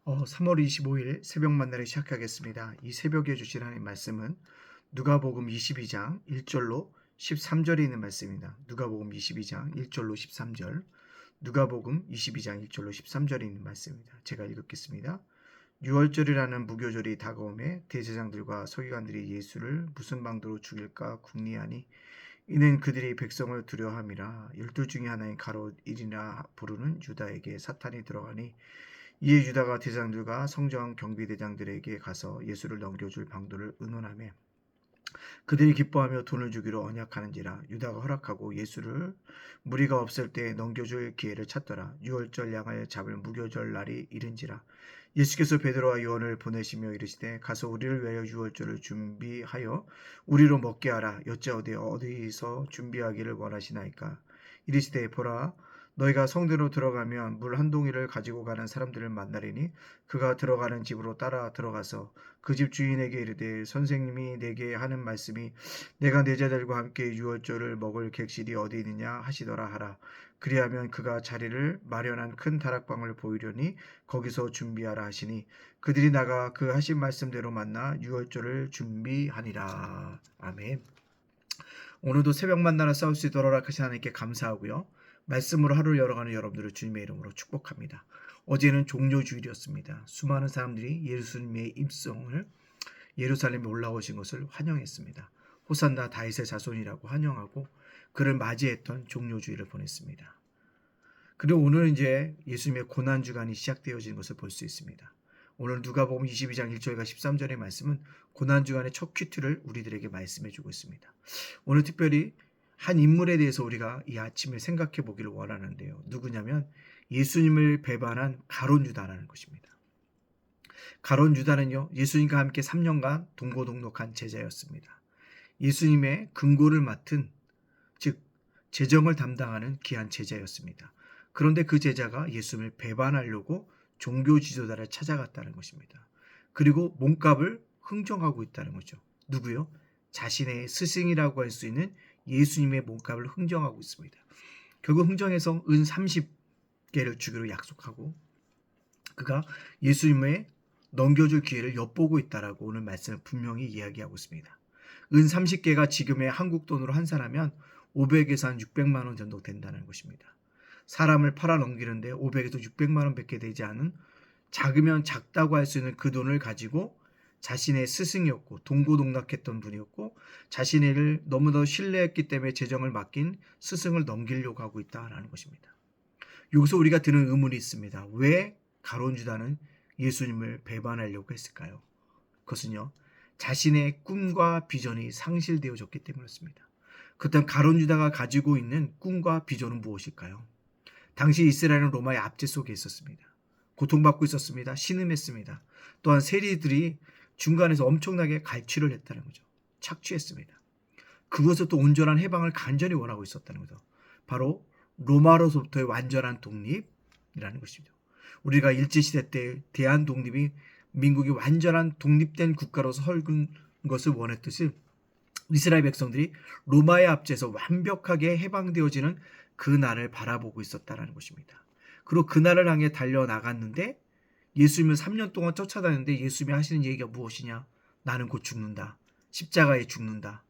3월 25일 새벽 만나를 시작하겠습니다. 이 새벽에 주신 하나님 말씀은 누가복음 22장 1절로 13절에 있는 말씀입니다. 누가복음 22장 1절로 13절, 누가복음 22장 1절로 13절에 있는 말씀입니다. 제가 읽겠습니다. 유월절이라는 무교절이 다가오매 대제장들과 서기관들이 예수를 무슨 방도로 죽일까 궁리하니 이는 그들이 백성을 두려워함이라. 12 중에 하나인 가롯 1이나 부르는 유다에게 사탄이 들어가니 이에 유다가 대장들과 성전 경비대장들에게 가서 예수를 넘겨줄 방도를 의논하며 그들이 기뻐하며 돈을 주기로 언약하는지라. 유다가 허락하고 예수를 무리가 없을 때 넘겨줄 기회를 찾더라. 유월절 양을 잡을 무교절 날이 이른지라. 예수께서 베드로와 요한을 보내시며 이르시되 가서 우리를 위하여 유월절을 준비하여 우리로 먹게 하라. 여짜 어디서 준비하기를 원하시나이까. 이르시되 보라, 너희가 성대로 들어가면 물 한 동이를 가지고 가는 사람들을 만나리니 그가 들어가는 집으로 따라 들어가서 그 집 주인에게 이르되 선생님이 내게 하는 말씀이 내가 내 제자들과 함께 유월절을 먹을 객실이 어디 있느냐 하시더라 하라. 그리하면 그가 자리를 마련한 큰 다락방을 보이려니 거기서 준비하라 하시니 그들이 나가 그 하신 말씀대로 만나 유월절을 준비하니라. 아멘. 오늘도 새벽 만나러 싸울 수 있도록 허락하신 하나님께 감사하고요. 말씀으로 하루를 열어가는 여러분들을 주님의 이름으로 축복합니다. 어제는 종료주일이었습니다. 수많은 사람들이 예수님의 입성을 예루살렘에 올라오신 것을 환영했습니다. 호산나 다윗의 자손이라고 환영하고 그를 맞이했던 종료주일을 보냈습니다. 그리고 오늘 이제 예수님의 고난주간이 시작되어진 것을 볼 수 있습니다. 오늘 누가복음 22장 1절과 13절의 말씀은 고난주간의 첫 큐트를 우리들에게 말씀해주고 있습니다. 오늘 특별히 한 인물에 대해서 우리가 이 아침에 생각해 보기를 원하는데요. 누구냐면 예수님을 배반한 가룟 유다라는 것입니다. 가룟 유다는요, 예수님과 함께 3년간 동고동락한 제자였습니다. 예수님의 금고를 맡은, 즉 재정을 담당하는 귀한 제자였습니다. 그런데 그 제자가 예수님을 배반하려고 종교 지도자를 찾아갔다는 것입니다. 그리고 몸값을 흥정하고 있다는 거죠. 누구요? 자신의 스승이라고 할 수 있는 예수님의 몸값을 흥정하고 있습니다. 결국 흥정해서 은 30개를 주기로 약속하고 그가 예수님의 넘겨줄 기회를 엿보고 있다라고 오늘 말씀을 분명히 이야기하고 있습니다. 은 30개가 지금의 한국 돈으로 환산하면 500에서 한 600만 원 정도 된다는 것입니다. 사람을 팔아 넘기는데 500에서 600만 원밖에 되지 않은 작으면 작다고 할 수 있는 그 돈을 가지고 자신의 스승이었고 동고동락했던 분이었고 자신을 너무나 신뢰했기 때문에 재정을 맡긴 스승을 넘기려고 하고 있다라는 것입니다. 여기서 우리가 드는 의문이 있습니다. 왜 가룟 유다는 예수님을 배반하려고 했을까요? 그것은요, 자신의 꿈과 비전이 상실되어졌기 때문이었습니다. 그렇다면 가룟 유다가 가지고 있는 꿈과 비전은 무엇일까요? 당시 이스라엘은 로마의 압제 속에 있었습니다. 고통받고 있었습니다. 신음했습니다. 또한 세리들이 중간에서 엄청나게 갈취를 했다는 거죠. 착취했습니다. 그것을 또 온전한 해방을 간절히 원하고 있었다는 거죠. 바로 로마로부터의 완전한 독립이라는 것이죠. 우리가 일제시대 때 대한 독립이 민국이 완전한 독립된 국가로서 설군 것을 원했듯이 이스라엘 백성들이 로마의 압제에서 완벽하게 해방되어지는 그 날을 바라보고 있었다는 것입니다. 그리고 그 날을 향해 달려나갔는데 예수님은 3년 동안 쫓아다녔는데 예수님이 하시는 얘기가 무엇이냐? 나는 곧 죽는다. 십자가에 죽는다.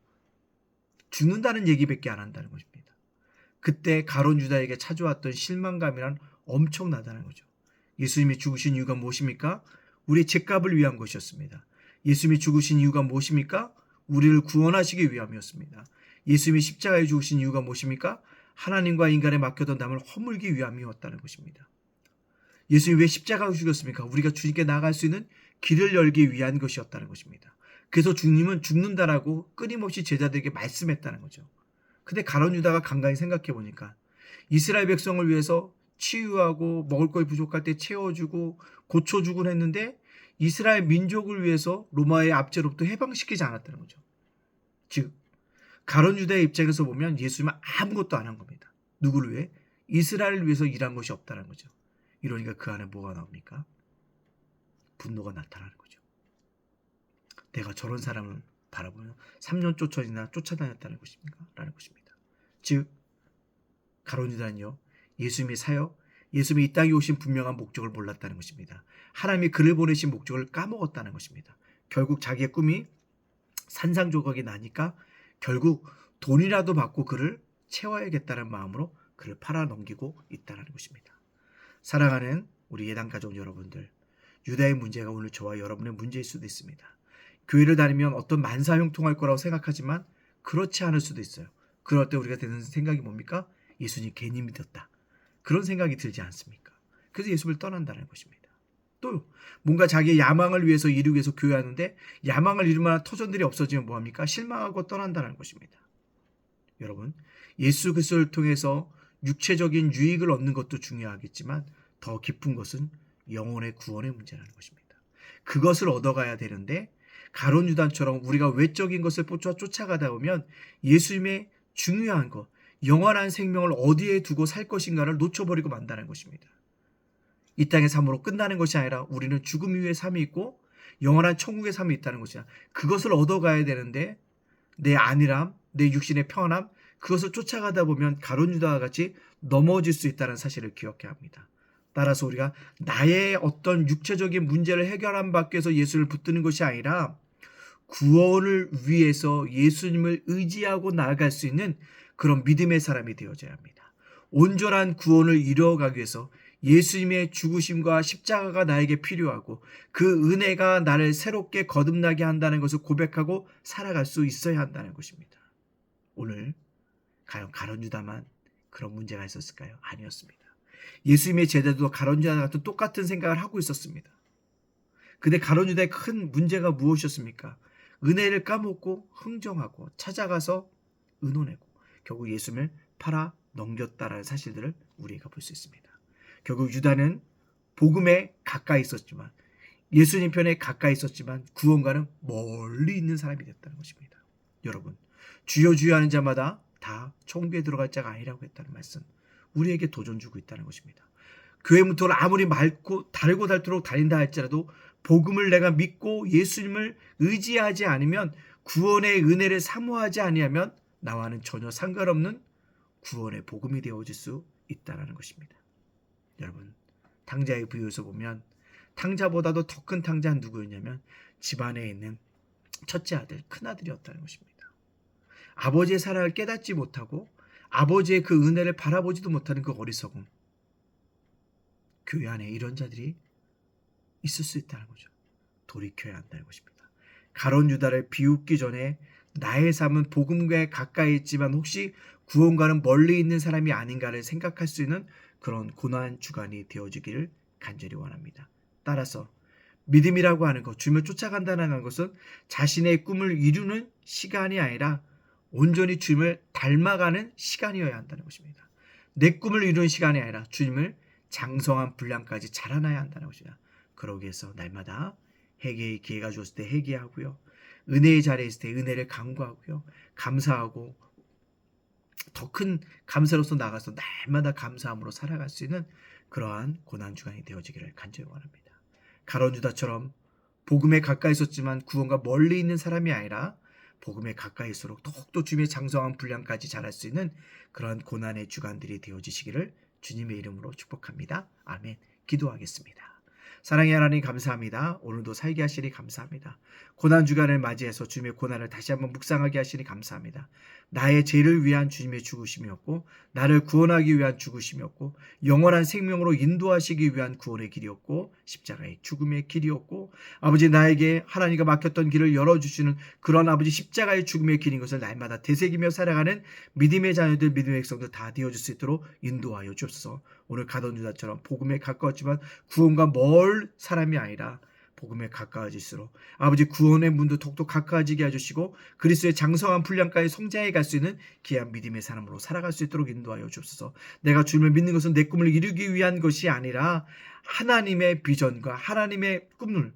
죽는다는 얘기밖에 안 한다는 것입니다. 그때 가룟 유다에게 찾아왔던 실망감이란 엄청나다는 거죠. 예수님이 죽으신 이유가 무엇입니까? 우리의 죄값을 위한 것이었습니다. 예수님이 죽으신 이유가 무엇입니까? 우리를 구원하시기 위함이었습니다. 예수님이 십자가에 죽으신 이유가 무엇입니까? 하나님과 인간에 맡겨둔 담을 허물기 위함이었다는 것입니다. 예수님이 왜 십자가를 죽였습니까? 우리가 주님께 나아갈 수 있는 길을 열기 위한 것이었다는 것입니다. 그래서 주님은 죽는다라고 끊임없이 제자들에게 말씀했다는 거죠. 근데 가룟 유다가 간간히 생각해 보니까 이스라엘 백성을 위해서 치유하고 먹을 것이 부족할 때 채워주고 고쳐주곤 했는데 이스라엘 민족을 위해서 로마의 압제로부터 해방시키지 않았다는 거죠. 즉 가룟 유다의 입장에서 보면 예수님은 아무것도 안 한 겁니다. 누구를 위해? 이스라엘을 위해서 일한 것이 없다는 거죠. 이러니까 그 안에 뭐가 나옵니까? 분노가 나타나는 거죠. 내가 저런 사람을 바라보면 3년 쫓아다녔다는 것입니까? 라는 것입니다. 즉 가룟 유다는요, 예수님의 사역, 예수님이 이 땅에 오신 분명한 목적을 몰랐다는 것입니다. 하나님이 그를 보내신 목적을 까먹었다는 것입니다. 결국 자기의 꿈이 산상조각이 나니까 결국 돈이라도 받고 그를 채워야겠다는 마음으로 그를 팔아넘기고 있다는 것입니다. 사랑하는 우리 예당가족 여러분들, 유다의 문제가 오늘 저와 여러분의 문제일 수도 있습니다. 교회를 다니면 어떤 만사형통할 거라고 생각하지만 그렇지 않을 수도 있어요. 그럴 때 우리가 드는 생각이 뭡니까? 예수님 괜히 믿었다. 그런 생각이 들지 않습니까? 그래서 예수를 떠난다는 것입니다. 또 뭔가 자기의 야망을 위해서 이루기 위해서 교회하는데 야망을 이룰 만한 터전들이 없어지면 뭐합니까? 실망하고 떠난다는 것입니다. 여러분, 예수 그리스도를 통해서 육체적인 유익을 얻는 것도 중요하겠지만 더 깊은 것은 영혼의 구원의 문제라는 것입니다. 그것을 얻어가야 되는데 가룟 유다처럼 우리가 외적인 것을 쫓아가다 보면 예수님의 중요한 것, 영원한 생명을 어디에 두고 살 것인가를 놓쳐버리고 만다는 것입니다. 이 땅의 삶으로 끝나는 것이 아니라 우리는 죽음 이후의 삶이 있고 영원한 천국의 삶이 있다는 것이야. 그것을 얻어가야 되는데 내 안일함, 내 육신의 편함, 그것을 쫓아가다 보면 가룟 유다와 같이 넘어질 수 있다는 사실을 기억해야 합니다. 따라서 우리가 나의 어떤 육체적인 문제를 해결함 받기 위해서 예수를 붙드는 것이 아니라 구원을 위해서 예수님을 의지하고 나아갈 수 있는 그런 믿음의 사람이 되어져야 합니다. 온전한 구원을 이루어가기 위해서 예수님의 죽으심과 십자가가 나에게 필요하고 그 은혜가 나를 새롭게 거듭나게 한다는 것을 고백하고 살아갈 수 있어야 한다는 것입니다. 오늘 과연 가룟 유다만 그런 문제가 있었을까요? 아니었습니다. 예수님의 제자도 가룟 유다 같은 똑같은 생각을 하고 있었습니다. 근데 가룟 유다의 큰 문제가 무엇이었습니까? 은혜를 까먹고 흥정하고 찾아가서 의논하고 결국 예수님을 팔아 넘겼다라는 사실들을 우리가 볼 수 있습니다. 결국 유다는 복음에 가까이 있었지만 예수님 편에 가까이 있었지만 구원과는 멀리 있는 사람이 됐다는 것입니다. 여러분, 주여 주여 하는 자마다 다 천국에 들어갈 자가 아니라고 했다는 말씀, 우리에게 도전 주고 있다는 것입니다. 교회 문턱을 아무리 달고 닳도록 달린다 할지라도 복음을 내가 믿고 예수님을 의지하지 않으면, 구원의 은혜를 사모하지 아니하면 나와는 전혀 상관없는 구원의 복음이 되어질 수 있다는 것입니다. 여러분, 탕자의 비유에서 보면 탕자보다도 더 큰 탕자는 누구였냐면 집안에 있는 첫째 아들, 큰아들이었다는 것입니다. 아버지의 사랑을 깨닫지 못하고 아버지의 그 은혜를 바라보지도 못하는 그 어리석음, 교회 안에 이런 자들이 있을 수 있다는 거죠. 돌이켜야 한다는 것입니다. 가룟 유다를 비웃기 전에 나의 삶은 복음과에 가까이 있지만 혹시 구원과는 멀리 있는 사람이 아닌가를 생각할 수 있는 그런 고난 주간이 되어지기를 간절히 원합니다. 따라서 믿음이라고 하는 것, 주님을 쫓아간다는 것은 자신의 꿈을 이루는 시간이 아니라 온전히 주님을 닮아가는 시간이어야 한다는 것입니다. 내 꿈을 이루는 시간이 아니라 주님을 장성한 분량까지 자라나야 한다는 것입니다. 그러기 위해서 날마다 회개의 기회가 주었을 때 회개하고요, 은혜의 자리에 있을 때 은혜를 간구하고요, 감사하고 더 큰 감사로서 나가서 날마다 감사함으로 살아갈 수 있는 그러한 고난주간이 되어지기를 간절히 원합니다. 가룟 유다처럼 복음에 가까이 있었지만 구원과 멀리 있는 사람이 아니라 복음에 가까이일수록 더욱더 주님의 장성한 분량까지 자랄 수 있는 그러한 고난의 주간들이 되어지시기를 주님의 이름으로 축복합니다. 아멘. 기도하겠습니다. 사랑의 하나님, 감사합니다. 오늘도 살게 하시니 감사합니다. 고난주간을 맞이해서 주님의 고난을 다시 한번 묵상하게 하시니 감사합니다. 나의 죄를 위한 주님의 죽으심이었고, 나를 구원하기 위한 죽으심이었고, 영원한 생명으로 인도하시기 위한 구원의 길이었고, 십자가의 죽음의 길이었고, 아버지, 나에게 하나님과 막혔던 길을 열어주시는 그런 아버지 십자가의 죽음의 길인 것을 날마다 되새기며 살아가는 믿음의 자녀들, 믿음의 백성들 다 되어줄 수 있도록 인도하여 주옵소서. 오늘 가룟 유다처럼 복음에 가까웠지만 구원과 멀 사람이 아니라 복음에 가까워질수록 아버지 구원의 문도 더욱더 가까워지게 해주시고 그리스도의 장성한 분량까지 성장해 갈 수 있는 귀한 믿음의 사람으로 살아갈 수 있도록 인도하여 주옵소서. 내가 주님을 믿는 것은 내 꿈을 이루기 위한 것이 아니라 하나님의 비전과 하나님의 꿈을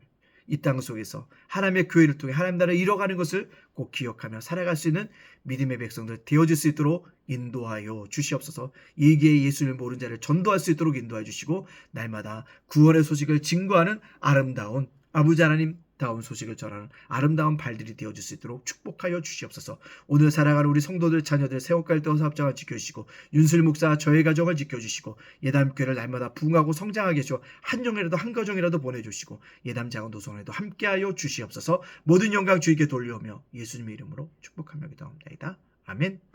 이 땅 속에서 하나님의 교회를 통해 하나님 나라를 이뤄가는 것을 꼭 기억하며 살아갈 수 있는 믿음의 백성들 되어질 수 있도록 인도하여 주시옵소서. 이기에 예수를 모르는 자를 전도할 수 있도록 인도해 주시고 날마다 구원의 소식을 증거하는 아름다운 아버지 하나님 다운 소식을 전하는 아름다운 발들이 되어줄 수 있도록 축복하여 주시옵소서. 오늘 살아가는 우리 성도들 자녀들 세워갈 때와 합장을 지켜주시고 윤술 목사 저의 가정을 지켜주시고 예담교회를 날마다 부흥하고 성장하게 해주시고 한 영이라도 한 가정이라도 보내주시고 예담 작은 도성에도 함께하여 주시옵소서. 모든 영광 주에게 돌려오며 예수님의 이름으로 축복하며 기도합니다. 아멘.